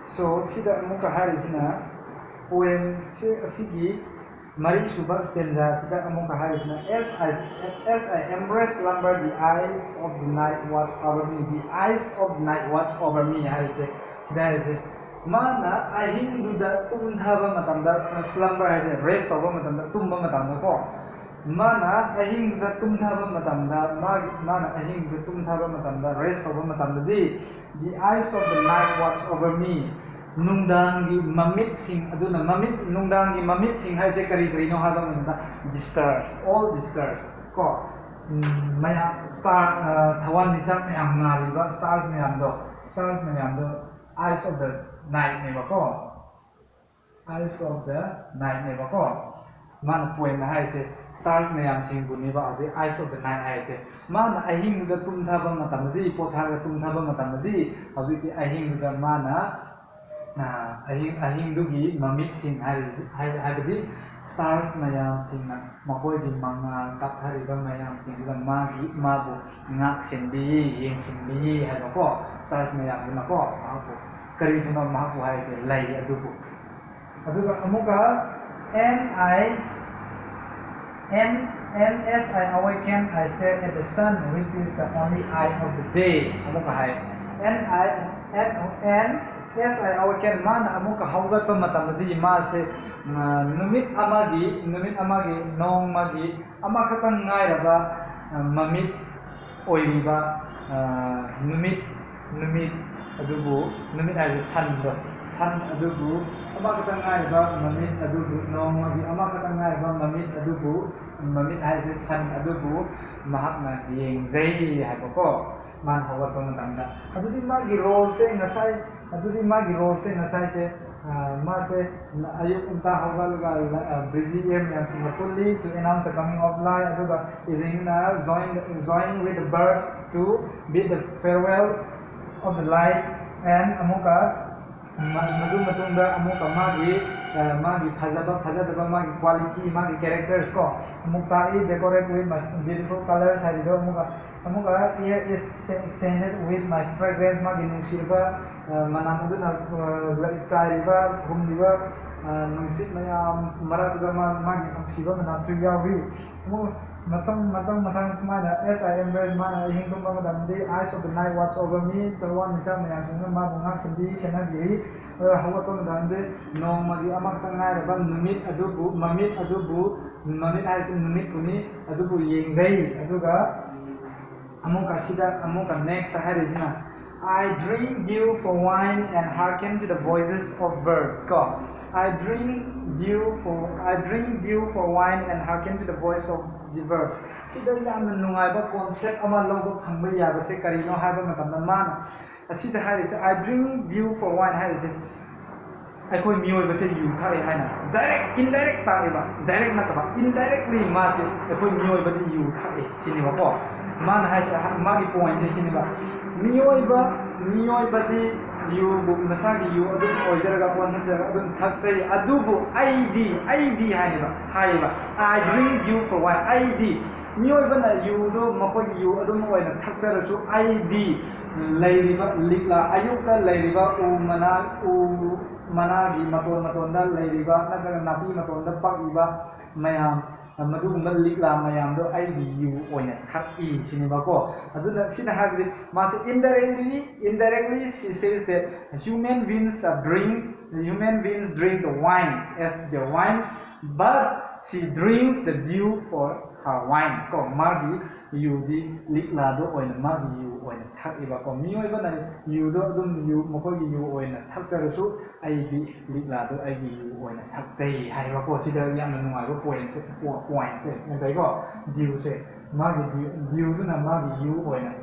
So sida amuka harisina poem asigi mari suba stanza sida amuka harisina as I embrace slumber, the eyes of the night watch over me. The eyes of the night watch over me harise sida harise mana ahing duda tumthaba matamda slumber harise rest over matamda tumba matamda ko mana ahing duda tumthaba matamda mana ahing duda tumthaba matamda rest over matamda di the eyes of the night watch over me. Nungdangi mamit sing aduna mamit nungdangi mamit sing haise kari no haba manda the stars, all the stars ko maya star thawan ni chak mayam ngaliba stars mayam do eyes of the night ne ba ko eyes of the night ne ba ko man poem na haise stars mayam sing buni ba ase eyes of the night haise man ahing da tum thaba matam di potha tum thaba matam di hauji ahing da mana ahing dugi mamit sing haibadi stars mayam sing makoi di manga kathariba mayam sing da magi mabu ngak sinbi yeng sinbi haiba ko stars mayam duna ko mabu kari duna mabu haise lai adubu aduga amuka and as I awaken I stare at the sun which is the only eye of the day amuka hai and as I awaken mana amuka haugatpa matamdi ma se numit amagi nong magi amakatang ngairaba mamit oiriba numit adubu numit ay sun adubu amakatang ngairaba mamit adubu nong magi amakatang ngairaba mamit adubu mamit ay sun adubu mahakna yeng zai haibo man hawat pamatanda adudi magi role se ngasai se ma se ayuk unta hawal ga BGM yang fully to announce the coming of light aduga evening join with the birds to bid the farewell of the light and amuka matunda amuka magi phajadaba magi quality magi characters ko amuka decorate with my beautiful colors harido amuka here is scented with my fragrance magi nungsiba manamuduna chariba humdiba nungsit mayam maratuga magi nungsiba manamtu yawi matang sumana as I embrace mana hingkum bamadam the eyes of the night watch over me the one mitam mayam singna ma bungak sindi senagi hawat pamadam the nong magi amak tangai raba numit adubu mamit ay numit kuni adubu yengai aduga amuka next harizina I drink dew for wine and hearken to the voices of birds. Go. I drink dew for wine and hearken to the voice of the birds. Sida yamna nungayba concept ama logo phangba yaba se karino haiba matamna mana asida harise I drink dew for wine harise aikoi mioi base yu thare haina direct indirect taiba direct nataba indirectly ma se aikoi mioi badi yu thare chini ba ko man haise magi point se chini ba mioi badi yu bu nasagi yu adum oidaraga pon natara adum thakchai adubu id haiba I drink you for wine id mioi bana yu do makoi yu adum oina thakcharasu id lairiba likla ayukta lairiba u managi matonda lairiba nagaga nabi matonda pakiba mayam madugumba likla mayam do IDU oina thaki siniba ko aduna sina hagri mas indirectly she says that human beings drink the wines as the wines but she drinks the dew for her wine ko magi yu di likla do oina magi yu oina thakiba ko mioi bana yu do adum yu mokoi yu oina thakcharasu ai di likla do ai yu oina thakchai haiba ko sida yamna nungai ko point se ngai ko dew se magi dew do na magi yu oina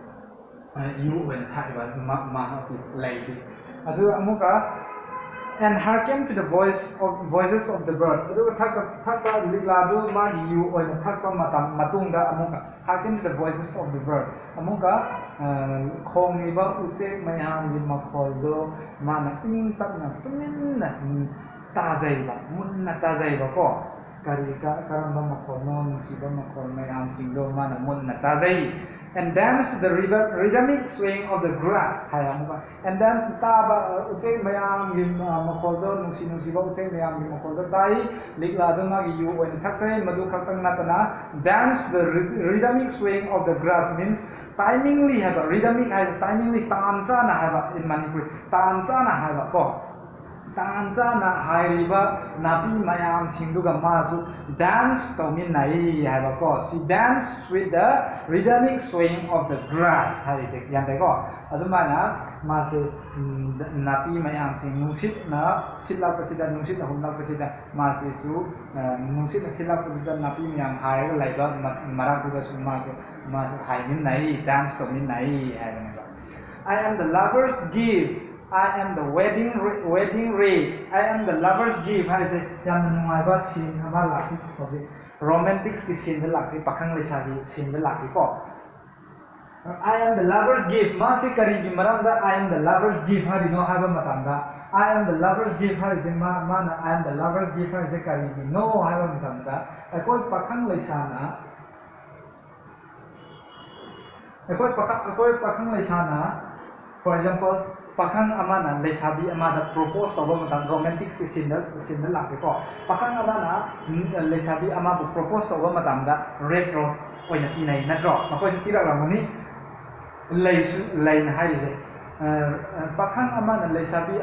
thakiba ma lai di adu amuka and hearken to the voices of the birds. Aduga thakpa ligladu magi yu oina thakpa matungda amuka hearken to the voices of the bird. Amuka khongiba uche mayam gi makholdo mana ing takna tuminna tazaiba munna tazaiba ko karika karamba makhol non siba makhol mayam singdo mana munna tazai and dance the rhythmic swing of the grass hai amuka and dance taba uche mayam gi makoldo nungsi ba uche mayam gi makoldo tai likla dama gi yu oin thakse madu khaktang natana dance the rhythmic swing of the grass means timingly have a rhythmic has timingly tanza na have in Manipur tanza na have ko tanza na hairiba nabi mayam singduga masu dance tominai have ko she dance with the rhythmic swing of the grass haise yante ko adumana mase nabi mayam sing nusit na silak pasida nusit na humlak pasida mase su nusit na silak pasida nabi mayam hair laiba marak da su mase haimin nai dance tominai I am the lover's gift I am the wedding wreath. I am the lover's gift. Hai se yam nungai ba scene ama laksi hobi romantic scene de laksi pakhang lesabi scene de laksi ko. I am the lover's gift. Ma se kari gi maram da I am the lover's gift ha di no ha ba matam da I am the lover's gift ha se ma na I am the lover's gift ha se kari gi no ha ba matam da akoi pakhang lesana akoi pakhang lesana for example pakhang amana lesabi amada propose to ba romantic scene lakse ko pakhang amana lesabi ama propose to ba matam da red rose oina pinai natro makoi su pira ramani lein haise pakhang amana lesabi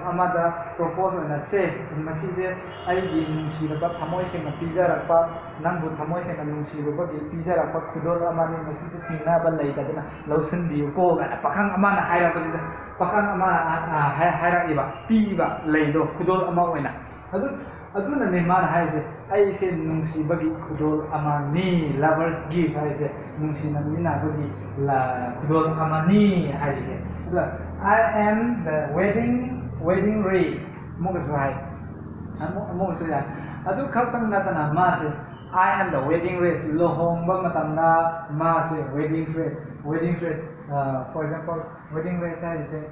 amada propose oina se masi je ai gi nungsi ba thamoi sing pizara pa nangbu thamoi sing nungsi ba gi pizara pa khudol amani masi je tingna ba lei da na lausan bi ko ga pakhang amana haira ba pakhang amana haira iba pi ba leido khudol ama oina aduna ne man haise ai se nungsi ba gi khudol ama ni lovers gift haise nungsi na mina ba gi la khudol ama ni haise I am the wedding wreath moga hai moga so ya adu khaktang natana ma se I am the wedding wreath lohong ba matamna ma se wedding wreath for example wedding wreath hai se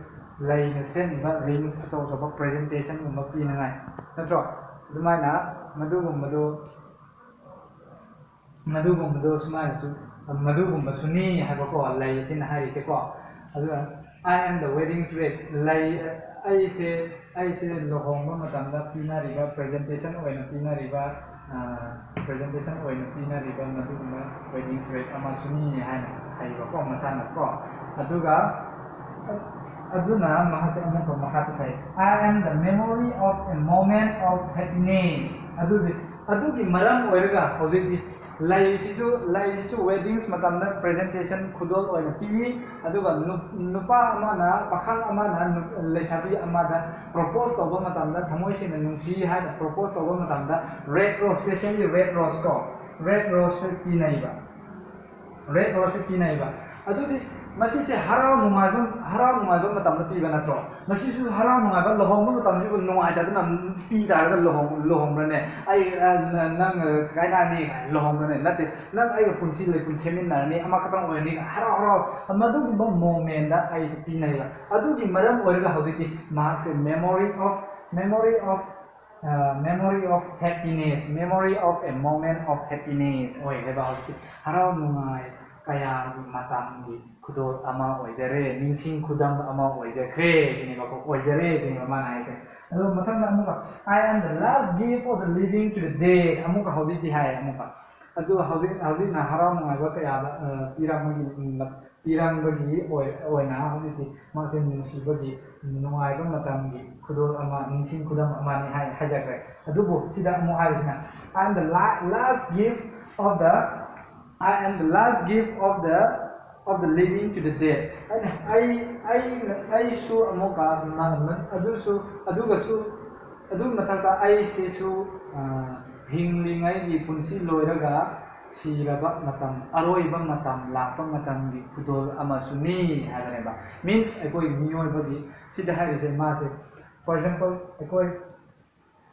lai na sen ba rings so ba presentation ma pi na ngai natro dumaina madugumado sumai su madugumba suni ha ba ko lai sin hai se ko adu I am the wedding wreath lai ai se lohong ba matamda pina riba presentation oina pina riba madugumba wedding wreath ama suni hai ba ko masana ko aduga aduna mahase amko mahatu kai I am the memory of a moment of happiness adugi maram oirga hojiki lai sisu weddings matamna presentation khudol oina pi aduga nupa amana pakhang amana lesabi amada propose to ba matamda thamoi sina nungsi ha propose to ba matamda red rose especially red rose pinaiba adudi masi se harau nungai ba matamda pi ba natro masi su harau nungai ba lohong ba matamda pi nungai da na pi da ga lohong ba ne ai nang kai na ni lohong ba ne nate nang ai ga punchi le pun seminar ni ama katang oi ni harau amadu ba moment da ai se pi nai ba adu gi maram oi ga hodi ma se memory of happiness memory of a moment of happiness oi le ba hodi harau nungai kaya matam gi khudol ama oijare ningsing khudam ama oijare jini ba ko oijare jini ma na ai ado mathang na amuka I am the last gift of the living to the dead amuka hodi di hai amuka ado hodi na haram ngai ba kaya pirang bagi oina hodi di ma se nungsi bagi nungai ba matam gi khudol ama ningsing khudam ama ni hai hajakre ado bo sida amu hai sina I am the last gift of the living to the dead. I su amoka man adu mathaka I se su hinglingai gi punsi loiraga siraba matam aroiba matam lakpa matam gi khudol amasuni haganeba means ekoi miyoi bagi sida hai se ma se for example ekoi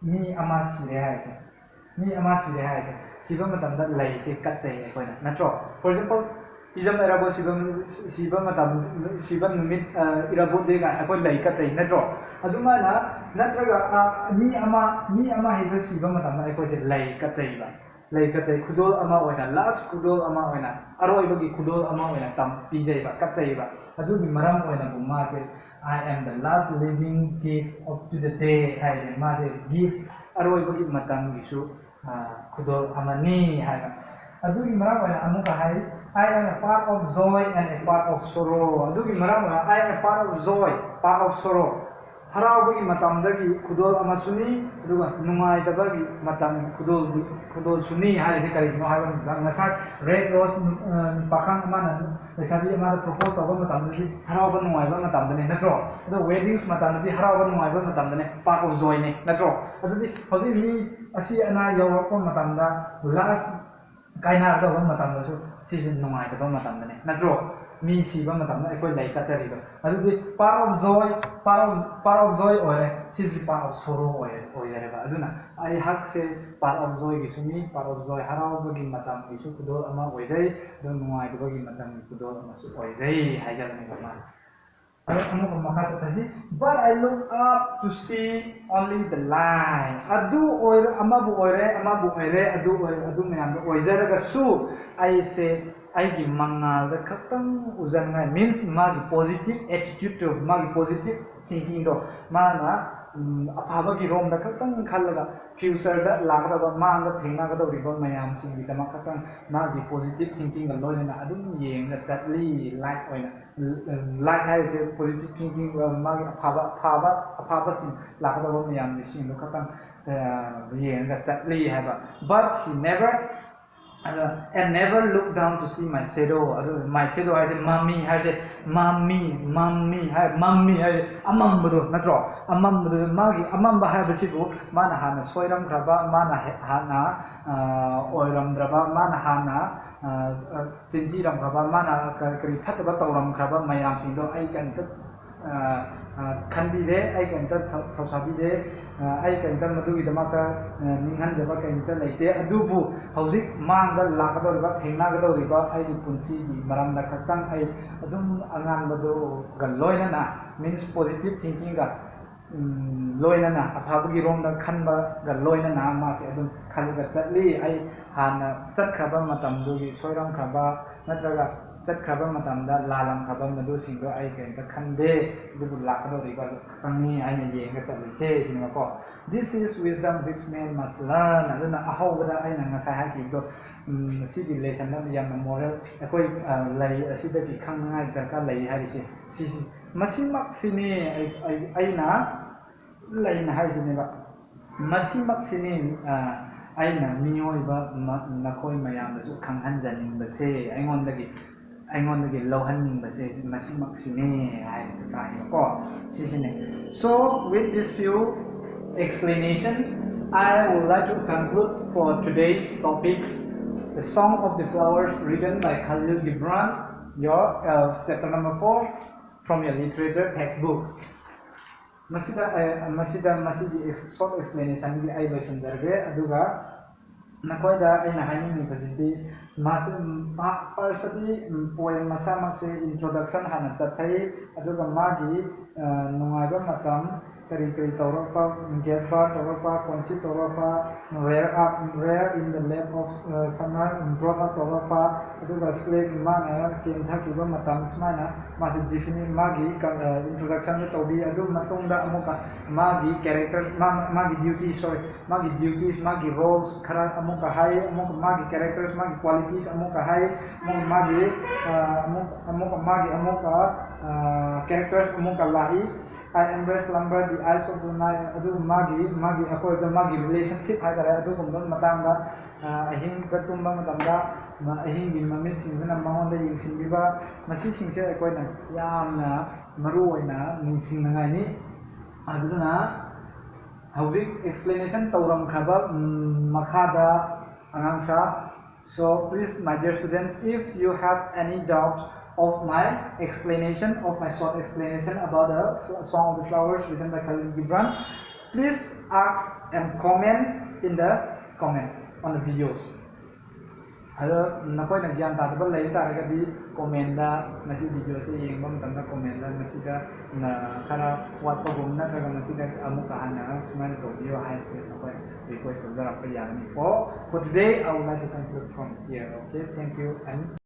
mi ama sire hai se siba matamda lai se katsai ekoina natro for example ijam erabo siba matam siba numit irabo de ga ekoi lai katsai natro adumana natraga mi ama hida siba matamda ekoi se lai katsai ba ꯂꯩꯀꯠꯆꯩ ꯈꯨꯗꯣꯜ ꯑꯃ ꯑꯣꯏꯅ ꯂꯥꯁ ꯈꯨꯗꯣꯜ ꯑꯃ ꯑꯣꯏꯅ ꯑꯔꯣꯏꯕꯒꯤ ꯈꯨꯗꯣꯜ ꯑꯃ ꯑꯣꯏꯅ ꯄꯤꯖꯩꯕ ꯀꯠꯆꯩꯕ ꯑꯗꯨꯒꯤ ꯃꯔꯝ ꯑꯣꯏꯅꯕꯨ ꯃꯥꯁꯦ I am the last living gift of to the day ꯍꯥꯏꯔꯦ ꯃꯥꯁే gift ꯑꯔꯣꯏꯕꯒꯤ ꯃꯇꯝꯒꯤꯁꯨ ꯈꯨꯗꯣꯜ ꯑꯃꯅꯤ ꯍꯥꯏꯕ ꯑꯗꯨꯒꯤ ꯃꯔꯝ ꯑꯣꯏꯅ ꯑꯃꯨꯛꯀ ꯍꯥꯏ I am a part of joy and a part of sorrow ꯑꯗꯨꯒꯤ ꯃꯔꯝ ꯑꯣꯏꯅ I am a part of joy part of sorrow haraubagi matamdagi khudol amasuni aduga nungaitabagi matam khudol suni haise karino haiba ngasai red rose pakang amana lesabi amara propose tawba matamdagi harauba nungaiba matamdane natro ado weddings matamdagi harauba nungaiba matamdane part of joy ne natro adudi hoji mi asi ana yawrakpa matamda last kaina da matamdasu si nungaitaba matamdane natro mi siba matamna ekoi lai kachariba adudi part of joy ore si part of sorrow oireba aduna ai hakse part of joy gisumi part of joy harauba gi matam gisu kudol ama oijai do nuai do gi matam kudol ama su oijai hajarani bama amu makata tasi but I look up to see only the light adu oire amabu oire adu meyam do oijaraga su I say aigi mangal da khatang uzangai means magi positive attitude to magi positive thinking do mana aphabagi rom da khatang khallaga future da lagaba manga thengna ga do ribo mayam sing bi dama khatang magi positive thinking ga loina adum yeng da chatli like oina like hai se positive thinking magi aphaba sing lagaba mayam sing do khatang yeng da chatli haiba but she never and never look down to see my shadow my shadow I say mommy hai amambado natro amambado magi amamba hai basibu mana hana soiram graba mana hana oiram graba mana hana jinji ram graba mana kari phataba tawram graba mayam singdo ai kan khanbide ai kan thosabide ai kan madugi damaka ninghan jaba kan laite adubu hauzik mangda lakadoriba thengnagdoriba ai punsi gi maramda khaktang ai adum angan badu galloina na means positive thinking ga loina na aphabagi romda khanba galloina na ma se adum khalga chatli ai hana chatkhaba matam dugi soiram khaba natraga chatkhaba matamda lalam khaba madu singdo ai kan khande dubu lakadoriba tangni ai ne yenga chatli se sinma ko this is wisdom which man must learn aduna ahawda ai na ngasai ha ki do sidi lesson na yam moral akoi lai asida ki khangai darka lai hari se si masimak sini aina laina hai sini ba masimak sini aina miyoiba nakoi mayam da su khanghan janing ba se aingon lohanning ba se masimak sini hai kai ko si sini so with this few explanation I would like to conclude for today's topics the Song of the Flowers written by Khalil Gibran your chapter number 4 from your literature textbooks masidi short explanation gi ai lotion darbe aduga nakoida aina haini bajidi firstly poem masa makse introduction hana chathai aduga magi nungaiba matam kari tawrapa getpa tawrapa konsi tawrapa rare in the lap of summer brought up tawrapa aduga slave mana kintha kiba matam smana masi define magi introduction to be adu matungda amuka magi character magi duties magi roles khara amuka hai amuka magi characters magi qualities amuka hai amuka characters amuka lahi I embrace slumber the eyes of the night adu magi akoi da magi relationship hai dara adu gumdon matanga ahing katumba matanga ahing gi mamit singna maonda yingsingiba masi singse akoi na yamna maru oina ningsingngai ni aduna haudik explanation tawram khaba makhada angangsa so please my dear students if you have any doubts of my explanation of my short explanation about the Song of the Flowers written by Khalil Gibran please ask and comment in the comment on the videos ꯑꯗꯣ ꯅꯈꯣꯏꯅ ꯒ꯭ꯌꯥꯟ ꯇꯥꯗꯕ ꯂꯩ ꯇꯥꯔꯒꯗꯤ ꯀꯣꯃꯦꯟꯗ ꯃꯁꯤ ꯚꯤꯗꯤꯑꯣꯁꯤ ꯌꯦꯡꯕ ꯃꯇꯝꯗ ꯀꯣꯃꯦꯟꯗ ꯃꯁꯤꯗ ꯈꯔ ꯋꯥꯠꯄꯒꯨꯝ ꯅꯠꯇ꯭ꯔꯒ ꯃꯁꯤꯗ ꯑꯃꯨꯛꯀ ꯍꯟꯅ ꯁꯨꯃꯥꯏꯅ ꯇꯧꯕꯤꯌꯣ ꯍꯥꯏꯕꯁꯦ ꯅꯈꯣꯏ ꯔꯤꯀ꯭ꯋꯦꯁ ꯇꯧꯖꯔꯛꯄ ꯌꯥꯒꯅꯤ. For today I would like to conclude from here. Okay, thank you and